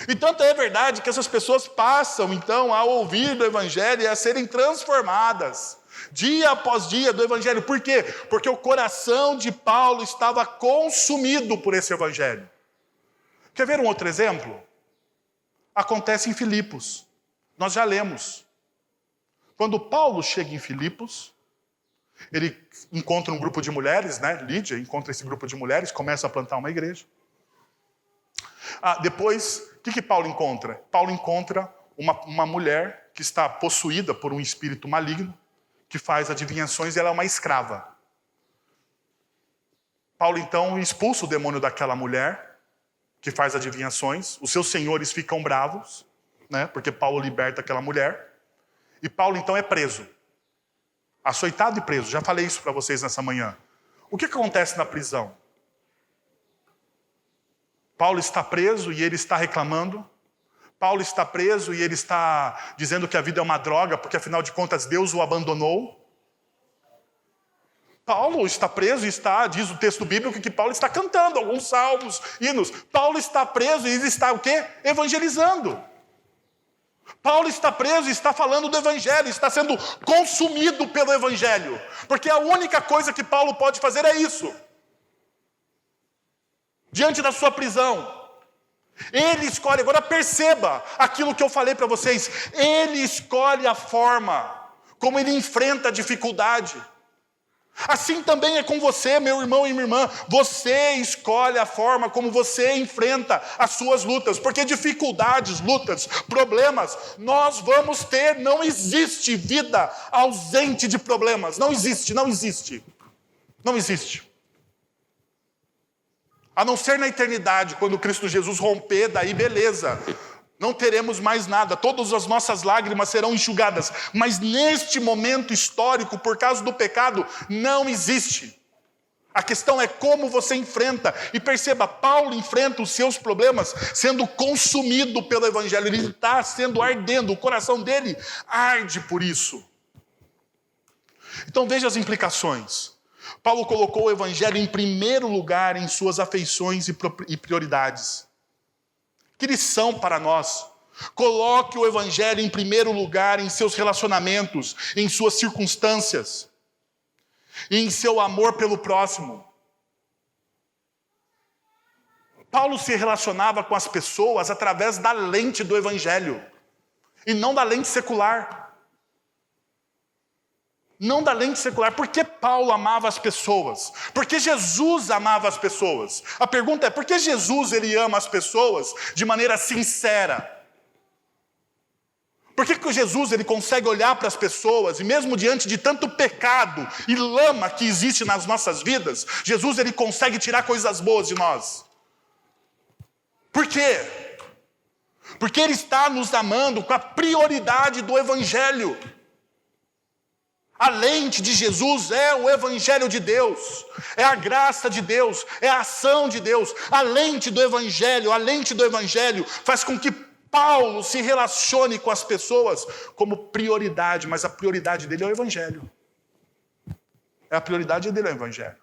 E tanto é verdade que essas pessoas passam, então, a ouvir do Evangelho e a serem transformadas, dia após dia, do Evangelho. Por quê? Porque o coração de Paulo estava consumido por esse Evangelho. Quer ver um outro exemplo? Acontece em Filipos. Nós já lemos. Quando Paulo chega em Filipos, ele encontra um grupo de mulheres, né? Lídia encontra esse grupo de mulheres, começa a plantar uma igreja. Depois, o que Paulo encontra? Paulo encontra uma mulher que está possuída por um espírito maligno, que faz adivinhações, e ela é uma escrava. Paulo, então, expulsa o demônio daquela mulher, que faz adivinhações. Os seus senhores ficam bravos, né? Porque Paulo liberta aquela mulher. E Paulo, então, é preso. Açoitado e preso. Já falei isso para vocês nessa manhã. O que acontece na prisão? Paulo está preso e ele está reclamando. Paulo está preso e ele está dizendo que a vida é uma droga, porque afinal de contas Deus o abandonou. Paulo está preso e está, diz o texto bíblico, que Paulo está cantando alguns salmos, hinos. Paulo está preso e ele está o quê? Evangelizando. Paulo está preso e está falando do Evangelho, está sendo consumido pelo Evangelho. Porque a única coisa que Paulo pode fazer é isso. Diante da sua prisão. Ele escolhe, agora perceba aquilo que eu falei para vocês. Ele escolhe a forma como ele enfrenta a dificuldade. Assim também é com você, meu irmão e minha irmã. Você escolhe a forma como você enfrenta as suas lutas. Porque dificuldades, lutas, problemas, nós vamos ter. Não existe vida ausente de problemas. Não existe, não existe. Não existe. A não ser na eternidade, quando Cristo Jesus romper, daí beleza. Não teremos mais nada, todas as nossas lágrimas serão enxugadas. Mas neste momento histórico, por causa do pecado, não existe. A questão é como você enfrenta. E perceba, Paulo enfrenta os seus problemas sendo consumido pelo Evangelho. Ele está sendo ardendo, o coração dele arde por isso. Então veja as implicações. Paulo colocou o Evangelho em primeiro lugar em suas afeições e prioridades. Que lição para nós. Coloque o Evangelho em primeiro lugar em seus relacionamentos, em suas circunstâncias, e em seu amor pelo próximo. Paulo se relacionava com as pessoas através da lente do Evangelho, e não da lente secular. Não da lente secular. Por que Paulo amava as pessoas? Porque Jesus amava as pessoas. A pergunta é, por que Jesus ele ama as pessoas de maneira sincera? Por que Jesus ele consegue olhar para as pessoas e mesmo diante de tanto pecado e lama que existe nas nossas vidas, Jesus ele consegue tirar coisas boas de nós? Por quê? Porque ele está nos amando com a prioridade do Evangelho. A lente de Jesus é o Evangelho de Deus, é a graça de Deus, é a ação de Deus. A lente do Evangelho faz com que Paulo se relacione com as pessoas como prioridade, mas a prioridade dele é o Evangelho. A prioridade dele é o Evangelho.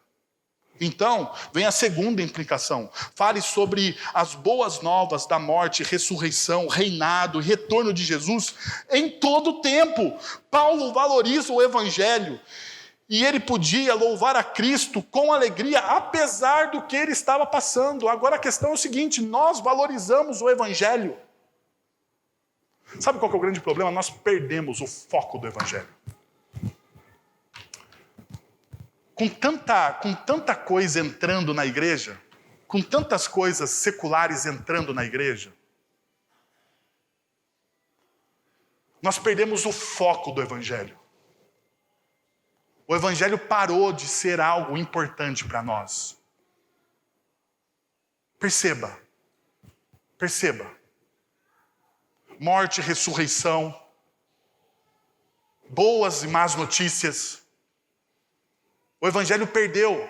Então, vem a segunda implicação. Fale sobre as boas novas da morte, ressurreição, reinado e retorno de Jesus em todo o tempo. Paulo valoriza o evangelho e ele podia louvar a Cristo com alegria, apesar do que ele estava passando. Agora a questão é o seguinte: nós valorizamos o evangelho. Sabe qual que é o grande problema? Nós perdemos o foco do evangelho. Com tanta coisa entrando na igreja, com tantas coisas seculares entrando na igreja, nós perdemos o foco do evangelho. O evangelho parou de ser algo importante para nós. Perceba. Morte, ressurreição, boas e más notícias. O evangelho perdeu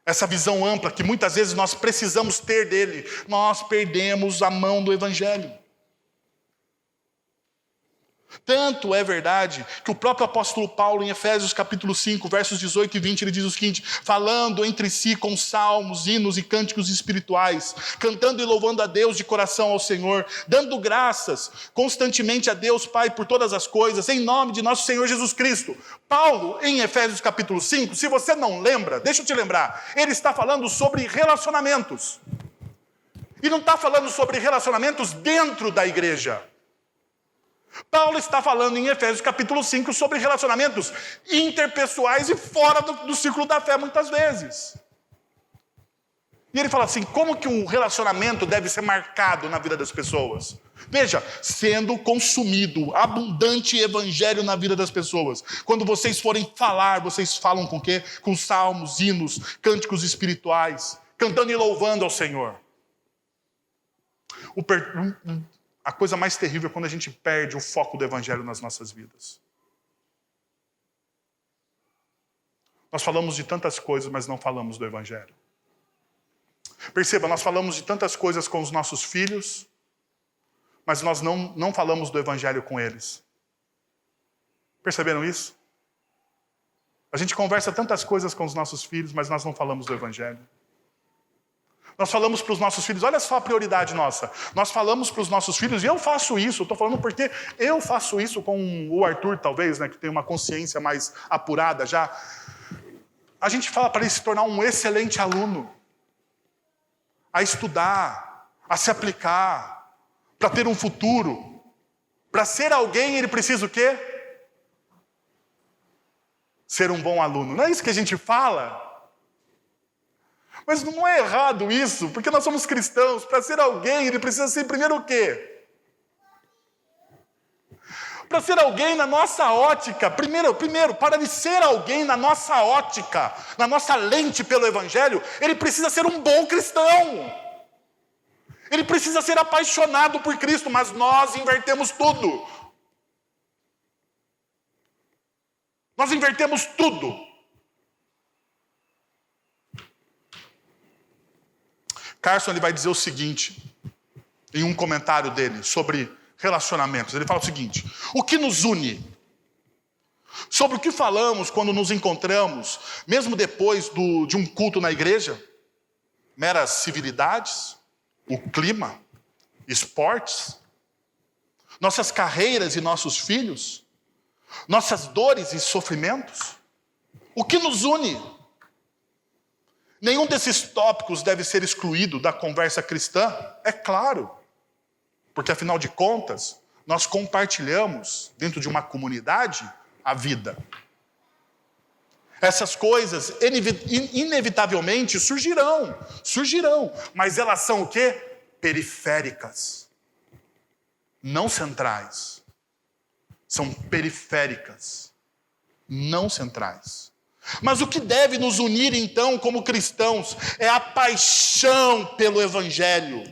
essa visão ampla que muitas vezes nós precisamos ter dele. Nós perdemos a mão do evangelho. Tanto é verdade que o próprio apóstolo Paulo, em Efésios capítulo 5, versos 18 e 20, ele diz o seguinte: falando entre si com salmos, hinos e cânticos espirituais, cantando e louvando a Deus de coração ao Senhor, dando graças constantemente a Deus Pai por todas as coisas, em nome de nosso Senhor Jesus Cristo. Paulo, em Efésios capítulo 5, se você não lembra, deixa eu te lembrar, ele está falando sobre relacionamentos. E não está falando sobre relacionamentos dentro da igreja. Paulo está falando em Efésios capítulo 5 sobre relacionamentos interpessoais e fora do círculo da fé muitas vezes. E ele fala assim, como que um relacionamento deve ser marcado na vida das pessoas? Veja, sendo consumido abundante evangelho na vida das pessoas. Quando vocês forem falar, vocês falam com o quê? Com salmos, hinos, cânticos espirituais, cantando e louvando ao Senhor. A coisa mais terrível é quando a gente perde o foco do evangelho nas nossas vidas. Nós falamos de tantas coisas, mas não falamos do evangelho. Perceba, nós falamos de tantas coisas com os nossos filhos, mas nós não falamos do evangelho com eles. Perceberam isso? A gente conversa tantas coisas com os nossos filhos, mas nós não falamos do evangelho. Nós falamos para os nossos filhos, olha só a prioridade nossa. Nós falamos para os nossos filhos, e eu faço isso, eu estou falando porque eu faço isso com o Arthur, talvez, né, que tem uma consciência mais apurada já. A gente fala para ele se tornar um excelente aluno, a estudar, a se aplicar, para ter um futuro. Para ser alguém, ele precisa o quê? Ser um bom aluno. Não é isso que a gente fala? Mas não é errado isso, porque nós somos cristãos. Para ser alguém, ele precisa ser primeiro o quê? Para ser alguém na nossa ótica, primeiro, para ele ser alguém na nossa ótica, na nossa lente pelo evangelho, ele precisa ser um bom cristão. Ele precisa ser apaixonado por Cristo, mas nós invertemos tudo. Nós invertemos tudo. Carson ele vai dizer o seguinte, em um comentário dele sobre relacionamentos. Ele fala o seguinte: o que nos une? Sobre o que falamos quando nos encontramos, mesmo depois de um culto na igreja? Meras civilidades? O clima? Esportes? Nossas carreiras e nossos filhos? Nossas dores e sofrimentos? O que nos une? Nenhum desses tópicos deve ser excluído da conversa cristã, é claro. Porque, afinal de contas, nós compartilhamos, dentro de uma comunidade, a vida. Essas coisas, inevitavelmente, surgirão, mas elas são o quê? Periféricas. Não centrais. São periféricas, não centrais. Mas o que deve nos unir, então, como cristãos, é a paixão pelo evangelho.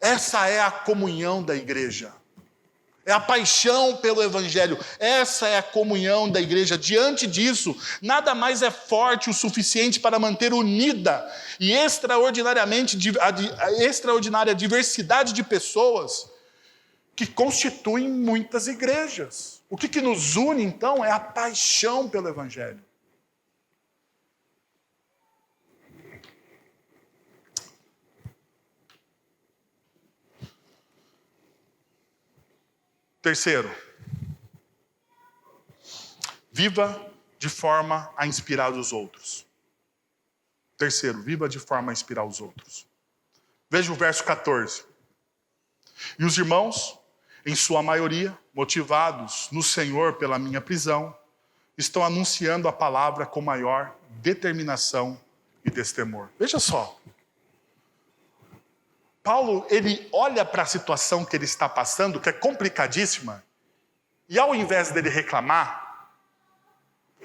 Essa é a comunhão da igreja. É a paixão pelo evangelho. Essa é a comunhão da igreja. Diante disso, nada mais é forte o suficiente para manter unida e a extraordinária diversidade de pessoas que constituem muitas igrejas. O que nos une, então, é a paixão pelo evangelho. Terceiro, viva de forma a inspirar os outros. Terceiro, viva de forma a inspirar os outros. Veja o verso 14. E os irmãos, em sua maioria, motivados no Senhor pela minha prisão, estão anunciando a palavra com maior determinação e destemor. Veja só. Paulo, ele olha para a situação que ele está passando, que é complicadíssima, e ao invés dele reclamar,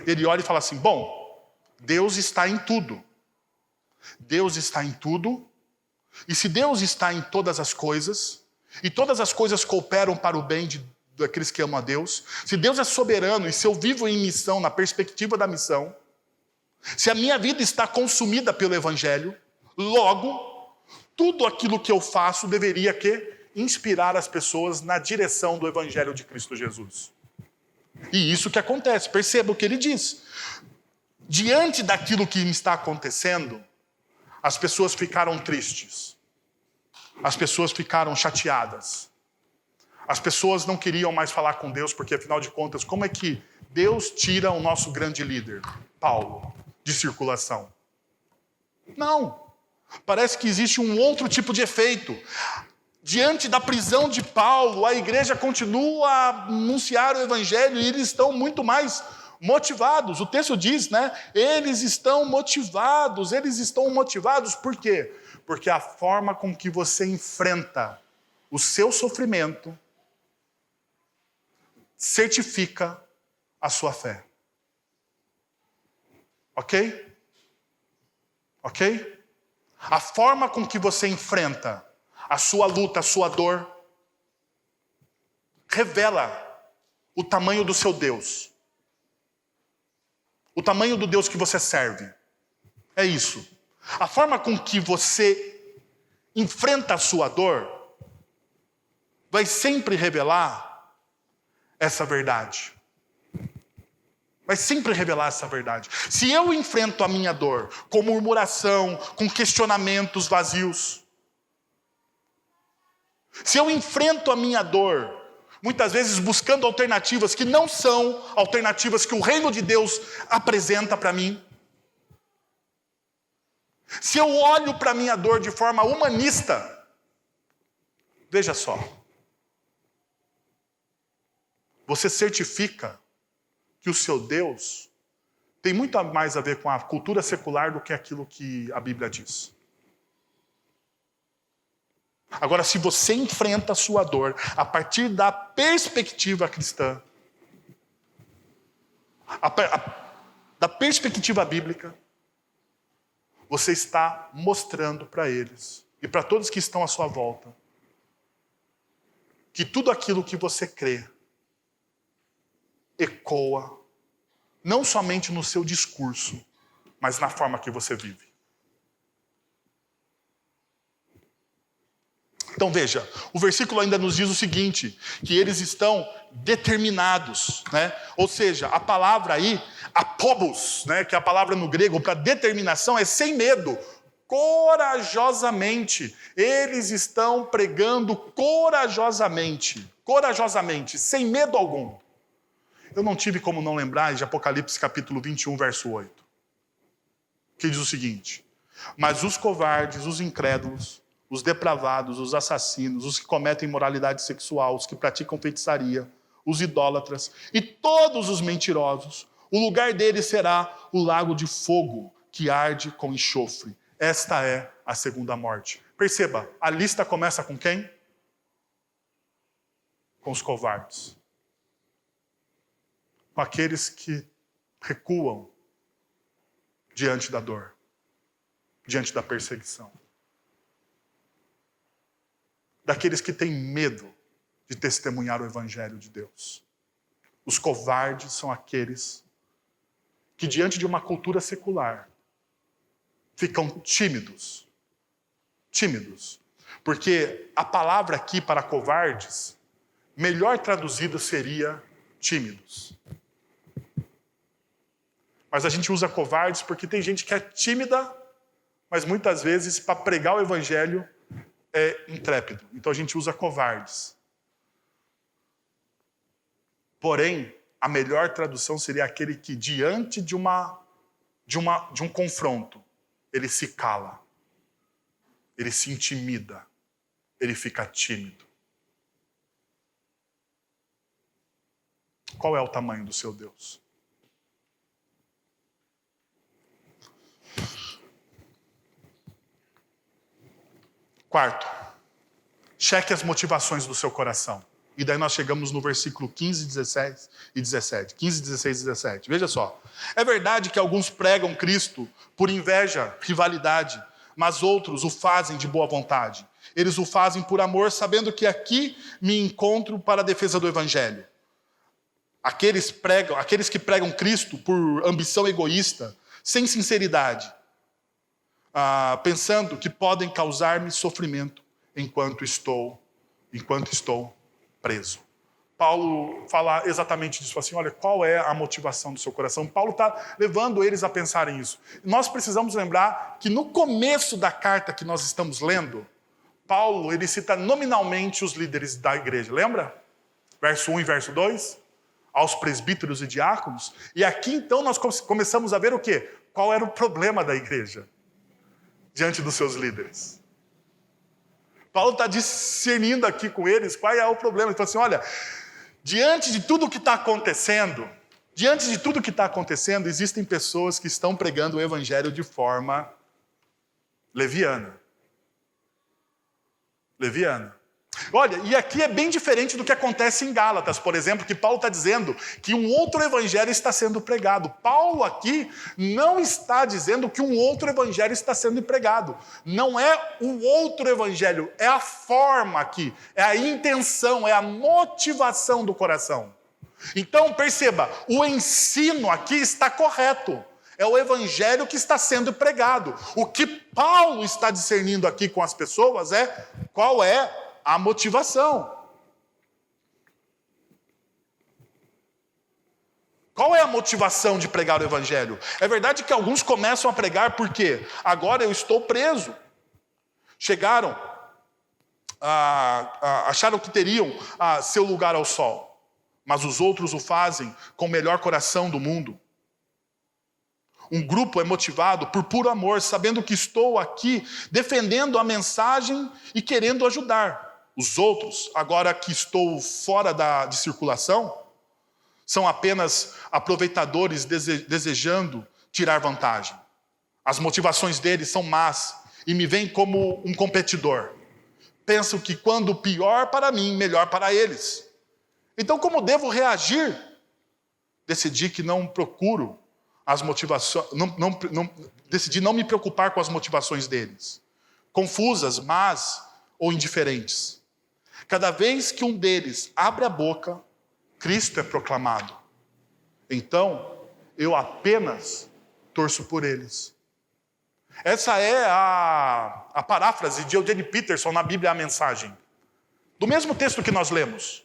ele olha e fala assim, bom, Deus está em tudo. Deus está em tudo, e se Deus está em todas as coisas, e todas as coisas cooperam para o bem daqueles que amam a Deus, se Deus é soberano, e se eu vivo em missão, na perspectiva da missão, se a minha vida está consumida pelo Evangelho, logo, tudo aquilo que eu faço deveria inspirar as pessoas na direção do Evangelho de Cristo Jesus. E isso que acontece, perceba o que ele diz. Diante daquilo que está acontecendo, as pessoas ficaram tristes. As pessoas ficaram chateadas. As pessoas não queriam mais falar com Deus, porque afinal de contas, como é que Deus tira o nosso grande líder, Paulo, de circulação? Não. Parece que existe um outro tipo de efeito. Diante da prisão de Paulo, a igreja continua a anunciar o evangelho e eles estão muito mais motivados. O texto diz, Eles estão motivados por quê? Porque a forma com que você enfrenta o seu sofrimento certifica a sua fé. Ok? Ok? A forma com que você enfrenta a sua luta, a sua dor, revela o tamanho do seu Deus. O tamanho do Deus que você serve. É isso. A forma com que você enfrenta a sua dor vai sempre revelar essa verdade. Vai sempre revelar essa verdade. Se eu enfrento a minha dor com murmuração, com questionamentos vazios, se eu enfrento a minha dor, muitas vezes buscando alternativas que não são alternativas que o reino de Deus apresenta para mim, se eu olho para a minha dor de forma humanista, veja só, você certifica que o seu Deus tem muito mais a ver com a cultura secular do que aquilo que a Bíblia diz. Agora, se você enfrenta a sua dor a partir da perspectiva cristã, da perspectiva bíblica, você está mostrando para eles e para todos que estão à sua volta que tudo aquilo que você crê ecoa não somente no seu discurso, mas na forma que você vive. Então veja, o versículo ainda nos diz o seguinte, que eles estão determinados, Ou seja, a palavra aí, apobos, que é a palavra no grego para determinação, é sem medo, corajosamente. Eles estão pregando corajosamente, sem medo algum. Eu não tive como não lembrar de Apocalipse capítulo 21, verso 8, que diz o seguinte, mas os covardes, os incrédulos, os depravados, os assassinos, os que cometem imoralidade sexual, os que praticam feitiçaria, os idólatras e todos os mentirosos, o lugar deles será o lago de fogo que arde com enxofre. Esta é a segunda morte. Perceba, a lista começa com quem? Com os covardes. Com aqueles que recuam diante da dor, diante da perseguição. Daqueles que têm medo de testemunhar o Evangelho de Deus. Os covardes são aqueles que, diante de uma cultura secular, ficam tímidos. Tímidos. Porque a palavra aqui para covardes, melhor traduzida seria tímidos. Mas a gente usa covardes porque tem gente que é tímida, mas muitas vezes, para pregar o Evangelho, é intrépido. Então a gente usa covardes. Porém, a melhor tradução seria aquele que diante de um confronto, ele se cala, ele se intimida, ele fica tímido. Qual é o tamanho do seu Deus? Quarto, cheque as motivações do seu coração. E daí nós chegamos no versículo 15, 16 e 17. 15, 16 e 17. Veja só. É verdade que alguns pregam Cristo por inveja, rivalidade, mas outros o fazem de boa vontade. Eles o fazem por amor, sabendo que aqui me encontro para a defesa do Evangelho. Aqueles que pregam Cristo por ambição egoísta, sem sinceridade, pensando que podem causar-me sofrimento enquanto estou preso. Paulo fala exatamente disso, assim, olha, qual é a motivação do seu coração? Paulo está levando eles a pensarem isso. Nós precisamos lembrar que no começo da carta que nós estamos lendo, Paulo, ele cita nominalmente os líderes da igreja, lembra? Verso 1 e verso 2, aos presbíteros e diáconos. E aqui então nós começamos a ver o quê? Qual era o problema da igreja diante dos seus líderes. Paulo está discernindo aqui com eles qual é o problema. Ele fala assim, olha, diante de tudo o que está acontecendo, existem pessoas que estão pregando o evangelho de forma leviana. Olha, e aqui é bem diferente do que acontece em Gálatas, por exemplo, que Paulo está dizendo que um outro evangelho está sendo pregado. Paulo aqui não está dizendo que um outro evangelho está sendo pregado. Não é o outro evangelho, é a forma aqui, é a intenção, é a motivação do coração. Então, perceba, o ensino aqui está correto. É o evangelho que está sendo pregado. O que Paulo está discernindo aqui com as pessoas é qual é a motivação. Qual é a motivação de pregar o evangelho? É verdade que alguns começam a pregar porque agora eu estou preso. Chegaram, acharam que teriam seu lugar ao sol. Mas os outros o fazem com o melhor coração do mundo. Um grupo é motivado por puro amor, sabendo que estou aqui defendendo a mensagem e querendo ajudar. Os outros, agora que estou fora de circulação, são apenas aproveitadores desejando tirar vantagem. As motivações deles são más e me veem como um competidor. Pensam que quando pior para mim, melhor para eles. Então, como devo reagir? Decidi que não procuro as motivações, decidi não me preocupar com as motivações deles. Confusas, más ou indiferentes. Cada vez que um deles abre a boca, Cristo é proclamado. Então, eu apenas torço por eles. Essa é a paráfrase de Eugene Peterson na Bíblia, a Mensagem. Do mesmo texto que nós lemos.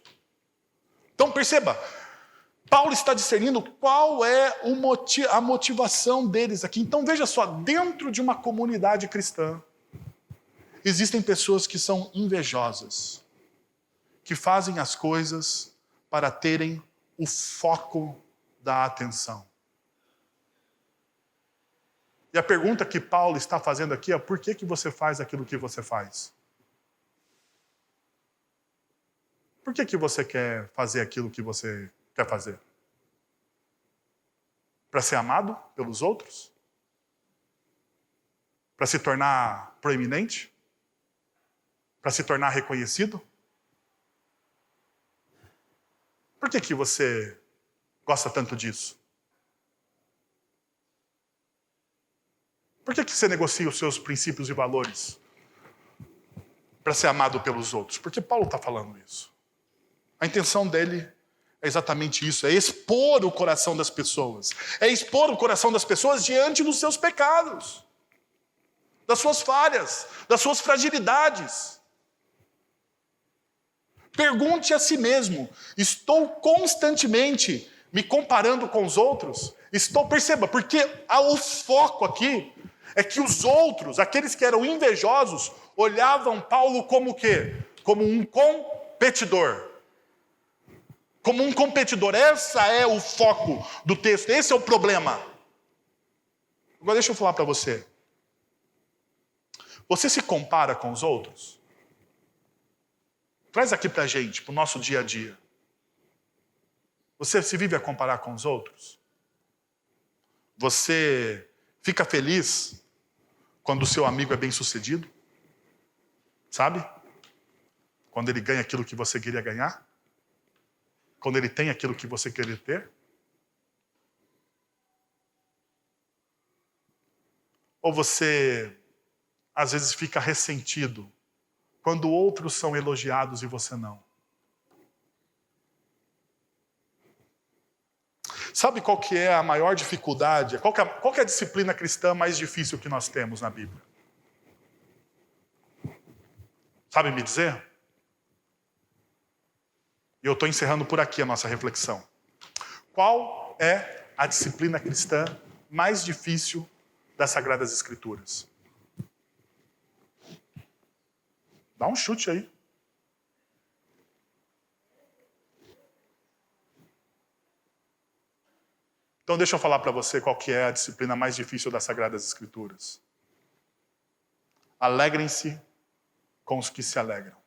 Então, perceba, Paulo está discernindo qual é a motivação deles aqui. Então, veja só, dentro de uma comunidade cristã, existem pessoas que são invejosas, que fazem as coisas para terem o foco da atenção. E a pergunta que Paulo está fazendo aqui é: por que você faz aquilo que você faz? Por que você quer fazer aquilo que você quer fazer? Para ser amado pelos outros? Para se tornar proeminente? Para se tornar reconhecido? Por que você gosta tanto disso? Por que você negocia os seus princípios e valores para ser amado pelos outros? Porque Paulo está falando isso. A intenção dele é exatamente isso, é expor o coração das pessoas. É expor o coração das pessoas diante dos seus pecados, das suas falhas, das suas fragilidades. Pergunte a si mesmo: estou constantemente me comparando com os outros? Perceba, porque o foco aqui é que os outros, aqueles que eram invejosos, olhavam Paulo como o quê? Como um competidor. como um competidor. Esse é o foco do texto, esse é o problema. Agora deixa eu falar para você. Você se compara com os outros? Traz aqui para a gente, para o nosso dia a dia. Você se vive a comparar com os outros? Você fica feliz quando o seu amigo é bem-sucedido? Sabe? Quando ele ganha aquilo que você queria ganhar? Quando ele tem aquilo que você queria ter? Ou você, às vezes, fica ressentido quando outros são elogiados e você não? Sabe qual que é a maior dificuldade? Qual que é a disciplina cristã mais difícil que nós temos na Bíblia? Sabe me dizer? E eu estou encerrando por aqui a nossa reflexão. Qual é a disciplina cristã mais difícil das Sagradas Escrituras? Dá um chute aí. Então deixa eu falar para você qual que é a disciplina mais difícil das Sagradas Escrituras. Alegrem-se com os que se alegram.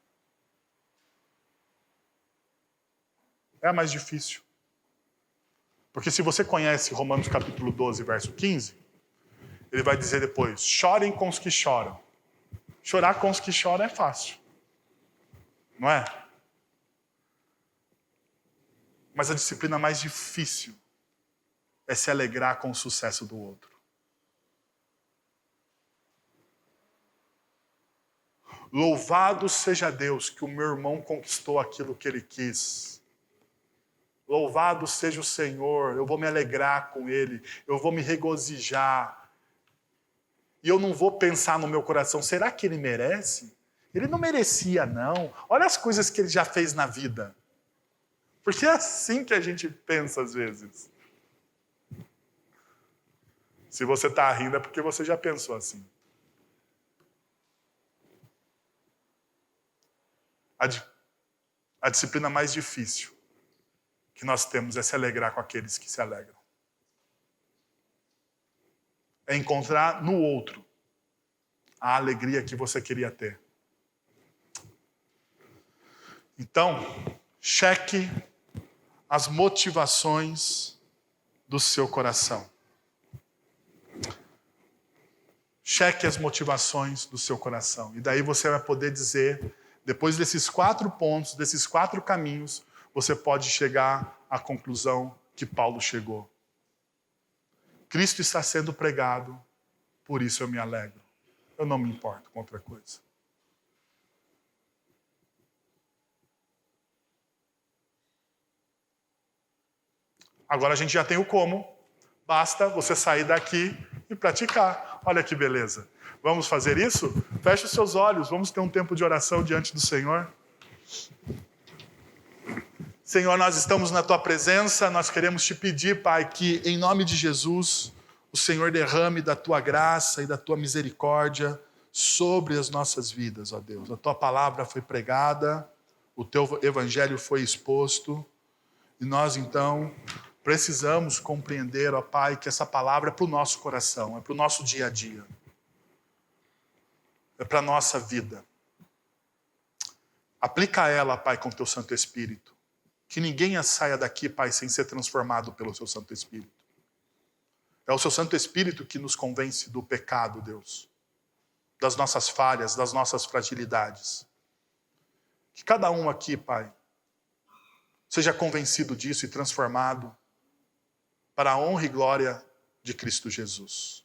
É a mais difícil. Porque se você conhece Romanos capítulo 12, verso 15, ele vai dizer depois, chorem com os que choram. Chorar com os que choram é fácil. Não é? Mas a disciplina mais difícil é se alegrar com o sucesso do outro. Louvado seja Deus que o meu irmão conquistou aquilo que ele quis. Louvado seja o Senhor, eu vou me alegrar com ele, eu vou me regozijar. E eu não vou pensar no meu coração, será que ele merece? Ele não merecia, não. Olha as coisas que ele já fez na vida. Porque é assim que a gente pensa às vezes. Se você está rindo é porque você já pensou assim. A disciplina mais difícil que nós temos é se alegrar com aqueles que se alegram. É encontrar no outro a alegria que você queria ter. Então, cheque as motivações do seu coração. Cheque as motivações do seu coração. E daí você vai poder dizer, depois desses 4 pontos, desses 4 caminhos, você pode chegar à conclusão que Paulo chegou. Cristo está sendo pregado, por isso eu me alegro. Eu não me importo com outra coisa. Agora a gente já tem o como. Basta você sair daqui e praticar. Olha que beleza. Vamos fazer isso? Feche os seus olhos. Vamos ter um tempo de oração diante do Senhor. Senhor, nós estamos na Tua presença. Nós queremos Te pedir, Pai, que em nome de Jesus, o Senhor derrame da Tua graça e da Tua misericórdia sobre as nossas vidas, ó Deus. A Tua palavra foi pregada, o Teu evangelho foi exposto. E nós, então, precisamos compreender, ó Pai, que essa palavra é para o nosso coração, é para o nosso dia a dia. É para a nossa vida. Aplica ela, Pai, com o Teu Santo Espírito. Que ninguém saia daqui, Pai, sem ser transformado pelo Seu Santo Espírito. É o Seu Santo Espírito que nos convence do pecado, Deus. Das nossas falhas, das nossas fragilidades. Que cada um aqui, Pai, seja convencido disso e transformado para a honra e glória de Cristo Jesus.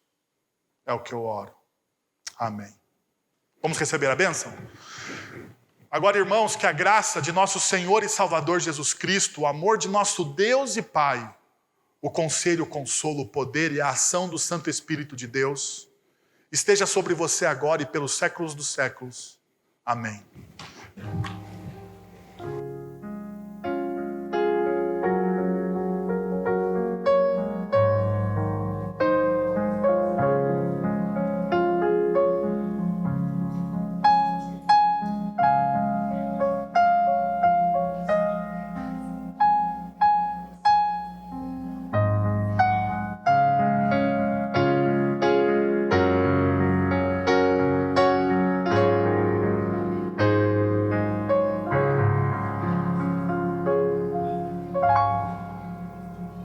É o que eu oro. Amém. Vamos receber a bênção? Agora, irmãos, que a graça de nosso Senhor e Salvador Jesus Cristo, o amor de nosso Deus e Pai, o conselho, o consolo, o poder e a ação do Santo Espírito de Deus esteja sobre você agora e pelos séculos dos séculos. Amém.